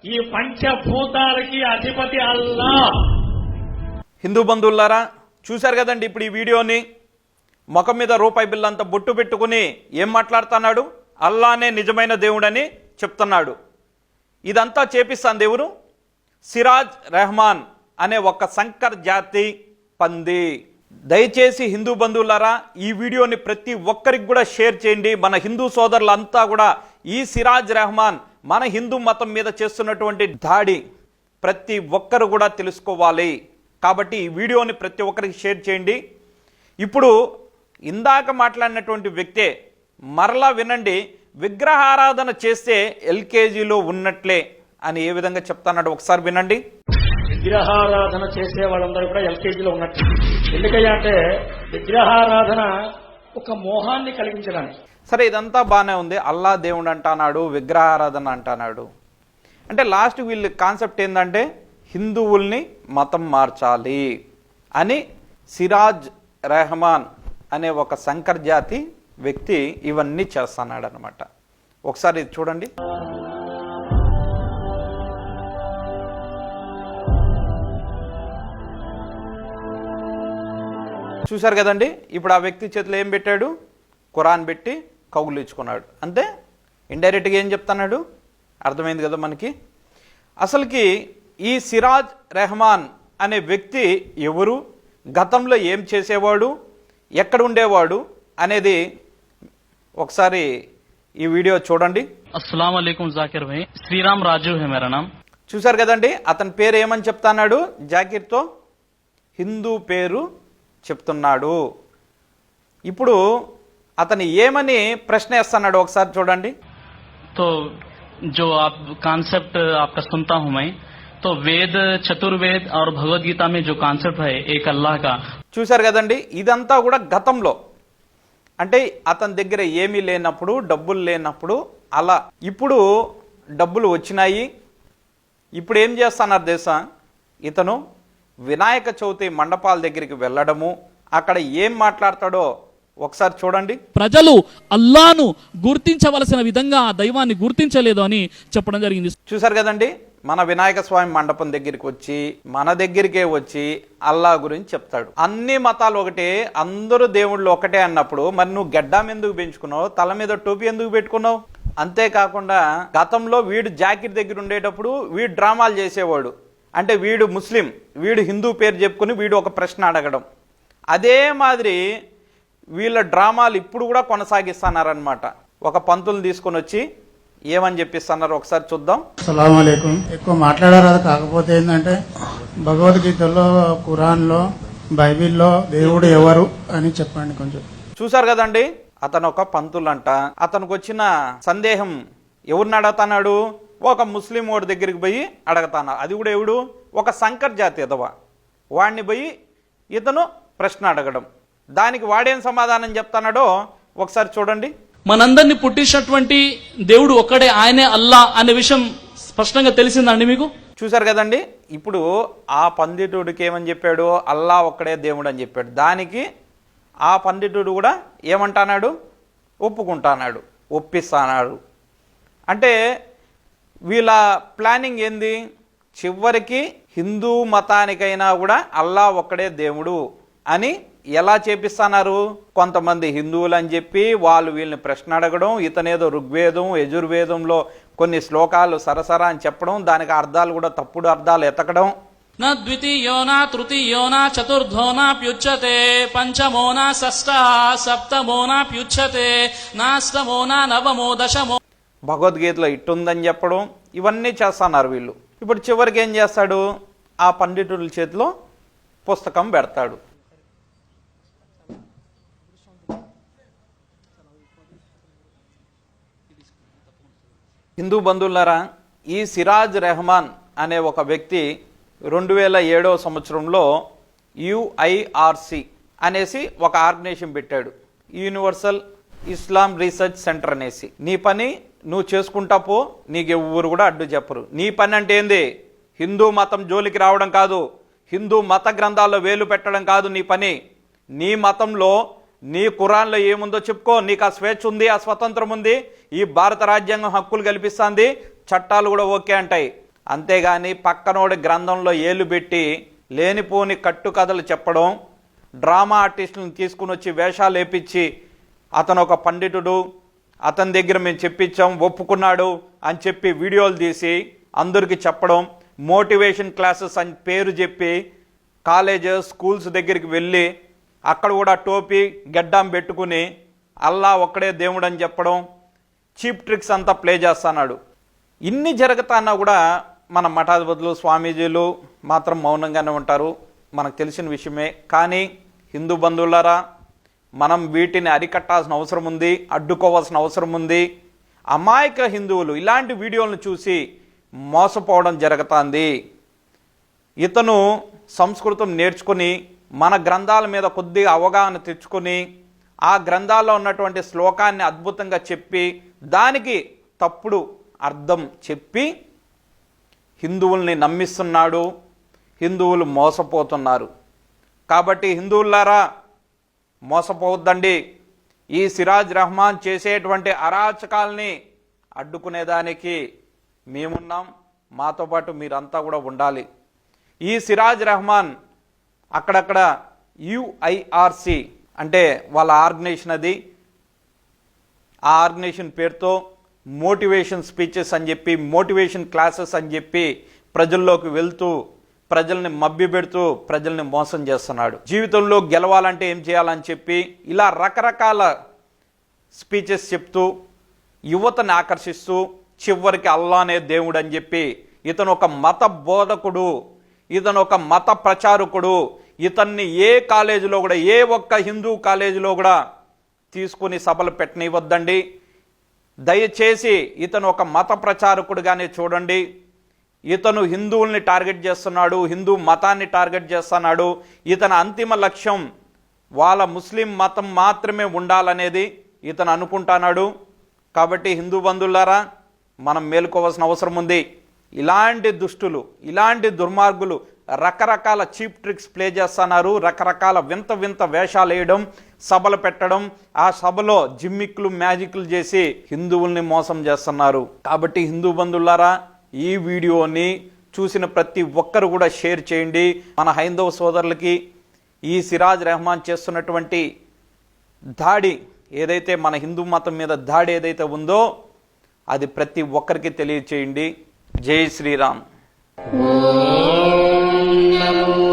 ఈ పంచభూతాలకి అధిపతి అల్లా. హిందూ బంధువులారా, చూశారు కదండి ఇప్పుడు ఈ వీడియోని. ముఖం మీద రూపాయి బిల్లంత బొట్టు పెట్టుకుని ఏం మాట్లాడుతున్నాడు? అల్లానే నిజమైన దేవుడని చెప్తున్నాడు. ఇదంతా చేపిస్తాను దేవుడు సిరాజ్ రెహమాన్ అనే ఒక సంకర్ జాతి పంది. దయచేసి హిందూ బంధువులారా, ఈ వీడియోని ప్రతి ఒక్కరికి కూడా షేర్ చేయండి. మన హిందూ సోదరులంతా కూడా ఈ సిరాజ్ రెహమాన్ మన హిందూ మతం మీద చేస్తున్నటువంటి దాడి ప్రతి ఒక్కరు కూడా తెలుసుకోవాలి. కాబట్టి ఈ వీడియోని ప్రతి ఒక్కరికి షేర్ చేయండి. ఇప్పుడు ఇందాక మాట్లాడినటువంటి వ్యక్తే మరలా వినండి. విగ్రహారాధన చేస్తే ఎల్కేజీలో ఉన్నట్లే అని ఏ విధంగా చెప్తాన్నాడు ఒకసారి వినండి. విగ్రహారాధన చేసే వాళ్ళందరూ కూడా ఎల్కేజీలో ఉన్నట్టు. ఎందుకయ్యా అంటే విగ్రహారాధన ఒక మోహాన్ని కలిగించడానికి. సరే, ఇదంతా బాగానే ఉంది. అల్లా దేవుడు అంటున్నాడు, విగ్రహారాధన అంటున్నాడు. అంటే లాస్ట్ వీళ్ళ కాన్సెప్ట్ ఏంటంటే హిందువుల్ని మతం మార్చాలి అని సిరాజ్ రెహమాన్ అనే ఒక సంకర్ జాతి వ్యక్తి ఇవన్నీ చేస్తున్నాడు అనమాట. ఒకసారి ఇది చూడండి. చూశారు కదండి. ఇప్పుడు ఆ వ్యక్తి చేతిలో ఏం పెట్టాడు? ఖురాన్ పెట్టి కౌగులించుకున్నాడు. అంతే. ఇండైరెక్ట్గా ఏం చెప్తున్నాడు? అర్థమైంది కదా మనకి. అసలుకి ఈ సిరాజ్ రెహమాన్ అనే వ్యక్తి ఎవరు, గతంలో ఏం చేసేవాడు, ఎక్కడ ఉండేవాడు అనేది ఒకసారి ఈ వీడియో చూడండి. अस्सलाम वालेकुम जाकिर भाई, श्रीराम राजू है मेरा नाम. చూశారు కదండి. అతని పేరు ఏమని చెప్తున్నాడు? జాకిర్తో హిందూ పేరు చెప్తున్నాడు. ఇప్పుడు అతను ఏమని ప్రశ్న వేస్తున్నాడు ఒకసారి చూడండి. तो जो आप कॉन्सेप्ट आपका सुनता हूं मैं, तो वेद, चतुर्वेद और भगवत गीता में जो कॉन्सेप्ट है एक अल्लाह का. చూశారు కదండి. ఇదంతా కూడా గతంలో, అంటే అతని దగ్గర ఏమీ లేనప్పుడు, డబ్బులు లేనప్పుడు అలా. ఇప్పుడు డబ్బులు వచ్చినాయి. ఇప్పుడు ఏం చేస్తున్నారు తెలుసా? ఇతను వినాయక చవితి మండపాల దగ్గరికి వెళ్ళడము, అక్కడ ఏం మాట్లాడతాడో ఒకసారి చూడండి. ప్రజలు అల్లాను గుర్తించవలసిన విధంగా ఆ దైవాన్ని గుర్తించలేదు అని చెప్పడం జరిగింది. చూశారు కదండి. మన వినాయక స్వామి మండపం దగ్గరికి వచ్చి, మన దగ్గరికే వచ్చి అల్లా గురించి చెప్తాడు. అన్ని మతాలు ఒకటే, అందరూ దేవుళ్ళు ఒకటే అన్నప్పుడు మరి నువ్వు గడ్డం ఎందుకు పెంచుకున్నావు? తల మీద టోపీ ఎందుకు పెట్టుకున్నావు? అంతేకాకుండా గతంలో వీడు జాకిర్ దగ్గర ఉండేటప్పుడు వీడు డ్రామాలు చేసేవాడు. అంటే వీడు ముస్లిం, వీడు హిందూ పేరు చెప్పుకుని వీడు ఒక ప్రశ్న అడగడం. అదే మాదిరి వీళ్ళ డ్రామాలు ఇప్పుడు కూడా కొనసాగిస్తున్నారనమాట. ఒక పంతులు తీసుకొని వచ్చి ఏమని చెప్పిస్తున్నారు ఒకసారి చూద్దాం. అస్సలాము అలైకుం. ఎక్కువ మాట్లాడారు. కాకపోతే ఏంటంటే భగవద్గీతలో, ఖురాన్లో, బైబిల్లో దేవుడు ఎవరు అని చెప్పండి కొంచెం. చూశారు కదండి. అతను ఒక పంతులంట. అతనికి వచ్చిన సందేహం ఎవరిని అడుగుతున్నాడు? ఒక ముస్లిం వాడి దగ్గరికి పోయి అడగతాను. అది కూడా ఎవడు? ఒక సంకర్ జాతి ఎదవ. వాడిని పోయి ఇతను ప్రశ్న అడగడం. దానికి వాడేం సమాధానం చెప్తానాడో ఒకసారి చూడండి. మనందరినీ పుట్టించినటువంటి దేవుడు ఒక్కడే, ఆయనే అల్లా అనే విషయం స్పష్టంగా తెలిసిందండి మీకు? చూశారు కదండి. ఇప్పుడు ఆ పండితుడికి ఏమని చెప్పాడు? అల్లా ఒక్కడే దేవుడు అని చెప్పాడు. దానికి ఆ పండితుడు కూడా ఏమంటున్నాడు? ఒప్పుకుంటున్నాడు, ఒప్పిస్తున్నాడు. అంటే వీళ్ళ ప్లానింగ్ ఏంది? చివరికి హిందూ మతానికైనా కూడా అల్లా ఒక్కడే దేవుడు అని ఎలా చేపిస్తున్నారు? కొంతమంది హిందువులు అని చెప్పి వాళ్ళు వీళ్ళని ప్రశ్న అడగడం, ఇతనేదో ఋగ్వేదం, యజుర్వేదంలో కొన్ని శ్లోకాలు సరసరా అని చెప్పడం, దానికి అర్థాలు కూడా తప్పుడు అర్థాలు ఎతకడం. నా ద్వితీయోనా తృతీయోనా చతుర్థోనా ప్యుచ్యతే, పంచమోనా షష్ఠ సప్తమోనా ప్యుచ్యతే, నాష్టమోనా నవమో దశమో. భగవద్గీతలో ఇట్టుందని చెప్పడం, ఇవన్నీ చేస్తున్నారు వీళ్ళు. ఇప్పుడు చివరికి ఏం చేస్తాడు? ఆ పండితుల చేతిలో పుస్తకం పెడతాడు. హిందూ బంధువులారా, ఈ సిరాజ్ రెహమాన్ అనే ఒక వ్యక్తి 2007 సంవత్సరంలో UIRC అనేసి ఒక ఆర్గనైజేషన్ పెట్టాడు. యూనివర్సల్ ఇస్లాం రీసెర్చ్ సెంటర్ అనేసి. నీ పని నువ్వు చేసుకుంటా పో, నీకు ఎవరు కూడా అడ్డు చెప్పరు. నీ పని అంటే ఏంది? హిందూ మతం జోలికి రావడం కాదు, హిందూ మత గ్రంథాల్లో వేలు పెట్టడం కాదు నీ పని. నీ మతంలో, నీ ఖురాన్లో ఏముందో చెప్పుకో. నీకు ఆ స్వేచ్ఛ ఉంది, ఆ స్వతంత్రం ఉంది. ఈ భారత రాజ్యాంగం హక్కులు కల్పిస్తుంది, చట్టాలు కూడా ఓకే అంటాయి. అంతేగాని పక్కనోడి గ్రంథంలో ఏలు పెట్టి లేనిపోని కట్టుకథలు చెప్పడం, డ్రామా ఆర్టిస్టులను తీసుకుని వచ్చి వేషాలు వేపించి అతను ఒక పండితుడు, అతని దగ్గర మేము చెప్పించాం ఒప్పుకున్నాడు అని చెప్పి వీడియోలు తీసి అందరికీ చెప్పడం, మోటివేషన్ క్లాసెస్ అని పేరు చెప్పి కాలేజెస్ స్కూల్స్ దగ్గరికి వెళ్ళి అక్కడ కూడా టోపీ గడ్డం పెట్టుకుని అల్లా ఒక్కడే దేవుడు అని చెప్పడం, చీప్ ట్రిక్స్ అంతా ప్లే చేస్తున్నాడు. ఇన్ని జరుగుతున్నా కూడా మన మఠాధిపతులు స్వామీజీలు మాత్రం మౌనంగానే ఉంటారు, మనకు తెలిసిన విషయమే. కానీ హిందూ బంధువులారా, మనం వీటిని అరికట్టాల్సిన అవసరం ఉంది, అడ్డుకోవాల్సిన అవసరం ఉంది. అమాయక హిందువులు ఇలాంటి వీడియోలను చూసి మోసపోవడం జరుగుతుంది. ఇతను సంస్కృతం నేర్చుకుని మన గ్రంథాల మీద కొద్దిగా అవగాహన తెచ్చుకొని ఆ గ్రంథాల్లో ఉన్నటువంటి శ్లోకాన్ని అద్భుతంగా చెప్పి దానికి తప్పుడు అర్థం చెప్పి హిందువుల్ని నమ్మిస్తున్నాడు, హిందువులు మోసపోతున్నారు. కాబట్టి హిందువులారా మోసపోవద్దండి. ఈ సిరాజ్ రెహమాన్ చేసేటువంటి అరాచకాల్ని అడ్డుకునేదానికి మేమున్నాం, మాతో పాటు మీరంతా కూడా ఉండాలి. ఈ సిరాజ్ రెహమాన్ అక్కడక్కడ UIRC అంటే వాళ్ళ ఆర్గనైజేషన్, అది ఆ ఆర్గనైజేషన్ పేరుతో మోటివేషన్ స్పీచెస్ అని చెప్పి, మోటివేషన్ క్లాసెస్ అని చెప్పి ప్రజల్లోకి వెళ్తూ ప్రజల్ని మభ్యపెడుతూ ప్రజల్ని మోసం చేస్తున్నాడు. జీవితంలో గెలవాలంటే ఏం చేయాలని చెప్పి ఇలా రకరకాల స్పీచెస్ చెప్తూ యువతని ఆకర్షిస్తూ చివరికి అల్లానే దేవుడు అని చెప్పి ఇతను ఒక మత బోధకుడు, ఇతను ఒక మత ప్రచారకుడు. ఇతన్ని ఏ కాలేజీలో కూడా, ఏ ఒక్క హిందూ కాలేజీలో కూడా తీసుకుని సభలు పెట్టనివ్వద్దండి. దయచేసి ఇతను ఒక మత ప్రచారకుడుగానే చూడండి. ఇతను హిందువుల్ని టార్గెట్ చేస్తున్నాడు, హిందూ మతాన్ని టార్గెట్ చేస్తున్నాడు. ఇతని అంతిమ లక్ష్యం వాళ్ళ ముస్లిం మతం మాత్రమే ఉండాలనేది ఇతను అనుకుంటున్నాడు. కాబట్టి హిందూ బంధువులారా, మనం మేలుకోవాల్సిన అవసరం ఉంది. ఇలాంటి దుష్టులు, ఇలాంటి దుర్మార్గులు రకరకాల చీప్ ట్రిక్స్ ప్లే చేస్తున్నారు. రకరకాల వింత వింత వేషాలు వేయడం, సభలు పెట్టడం, ఆ సభలో జిమ్మిక్లు మ్యాజిక్లు చేసి హిందువుల్ని మోసం చేస్తున్నారు. కాబట్టి హిందూ బంధువులారా, ఈ వీడియోని చూసిన ప్రతి ఒక్కరు కూడా షేర్ చేయండి. మన హైందవ సోదరులకి ఈ సిరాజ్ రెహమాన్ చేస్తున్నటువంటి దాడి ఏదైతే, మన హిందూ మతం మీద దాడి ఏదైతే ఉందో అది ప్రతి ఒక్కరికి తెలియచేయండి. జై శ్రీరామ్. ఓం నమో